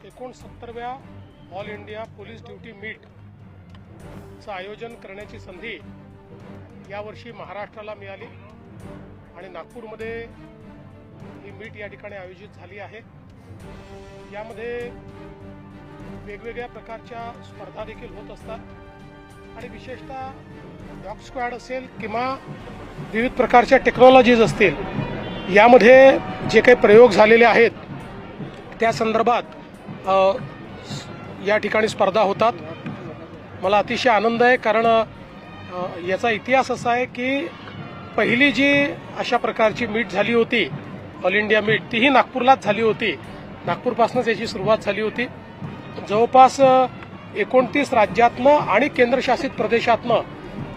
69व्या all India police duty मीटचं आयोजन करण्याची संधी यावर्षी महाराष्ट्राला मिळाली आणि नागपूरमध्ये ही मीट या ठिकाणी आयोजित झाली आहे। यामध्ये वेगवेगळ्या प्रकारच्या स्पर्धा देखील होत असतात आणि विशेषतः डॉग स्क्वॉड असेल किंवा विविध प्रकारच्या टेक्नॉलॉजीज असतील यामध्ये जे काही प्रयोग झालेले आहेत त्या संदर्भात या ठिकाणी स्पर्धा होतात। मला अतिशय आनंद आहे कारण याचा इतिहास असा आहे की पहिली जी अशा प्रकारची मीट झाली होती ऑल इंडिया मीट तीही नागपूरलाच झाली होती। नागपूरपासूनच याची सुरुवात झाली होती। जवळपास 29 राज्यातनं आणि केंद्रशासित प्रदेशातनं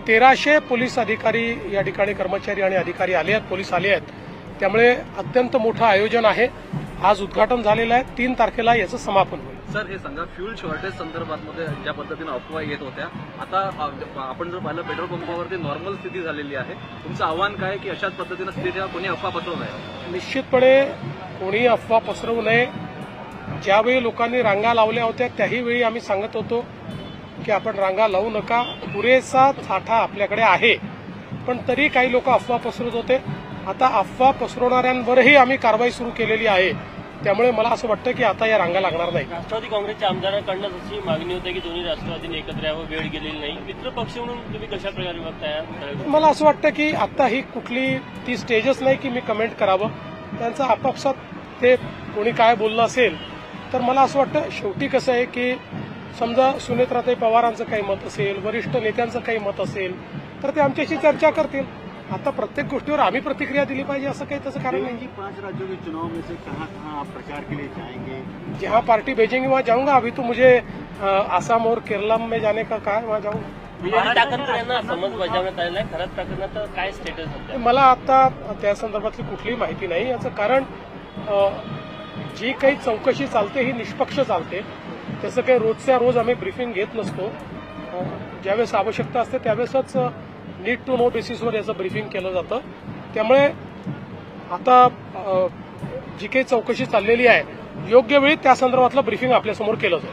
1300 पोलीस अधिकारी या ठिकाणी कर्मचारी आणि अधिकारी आले आहेत, पोलीस आले आहेत। त्यामुळे अत्यंत मोठं आयोजन आहे। आज उद्घाटन झालेलं आहे, 3 तारखेला याचं समापन होईल। सर, हे सांगा फ्यूल शॉर्टेज संदर्भात ज्या पद्धतीने अफवा येत होत्या, आता आपण जर पाहिलं पेट्रोल पंपावरती नॉर्मल स्थिती झालेली आहे, तुमचं आव्हान काय की अशाच पद्धतीनं स्थितीला कोणी अफवा पसरवू नये? निश्चितपणे कोणी अफवा पसरवू नये। ज्यावेळी लोकांनी रांगा लावल्या होत्या त्याही वेळी आम्ही सांगत होतो की आपण रांगा लावू नका, पुरेसा साठा आपल्याकडे आहे, पण तरी काही लोक अफवा पसरवत होते। आता अफवा पसरवणाऱ्यांवरही आम्ही कारवाई सुरू केलेली आहे। त्यामुळे मला असं वाटतं की आता या रांगा लागणार नाही। राष्ट्रवादी काँग्रेसच्या आमदारांकडून अशी मागणी होती की दोन्ही राष्ट्रवादीने एकत्र यावं, वेळ गेलेली नाही, मित्र पक्ष म्हणून तुम्ही कशा प्रकारे बघताय? मला असं वाटतं की आता ही कुठली ती स्टेजच नाही की मी कमेंट करावं। त्यांचा आपापसात ते कोणी काय बोललं असेल तर मला असं वाटतं शेवटी कसं आहे की समजा सुनेत्राताई पवारांचं काही मत असेल, वरिष्ठ नेत्यांचं काही मत असेल तर ते आमच्याशी चर्चा करतील। आता प्रत्येक गोष्टीवर आम्ही प्रतिक्रिया दिली पाहिजे असं काही त्याचं कारण नहीं। 5 राज्यों के चुनाव में से कहाँ आप प्रचार के लिए जाएंगे? जहाँ पार्टी भेजेंगे वहाँ जाऊंगा। अभी तो मुझे आसाम और केरला में जाने का कहा है, वहाँ जाऊंगा। टाकरकर यांना समज बजावण्यात आलेला आहे, खरंच प्रकरणात काय स्टेटस आहे? मला आता त्या संदर्भातली कुठलीही माहिती नाही। याचं कारण जी काही चौकशी चालते ही निष्पक्ष चालते। त्याचं काही रोजच्या रोज आम्ही ब्रीफिंग घेत नसतो। ज्यावेळेस आवश्यकता असते त्यावेळेसच नीड टू नो बेसिसवर याचं ब्रीफिंग केलं जातं। त्यामुळे आता जी काही चौकशी चाललेली आहे योग्य वेळी त्या संदर्भातलं ब्रीफिंग आपल्यासमोर केलं जाईल।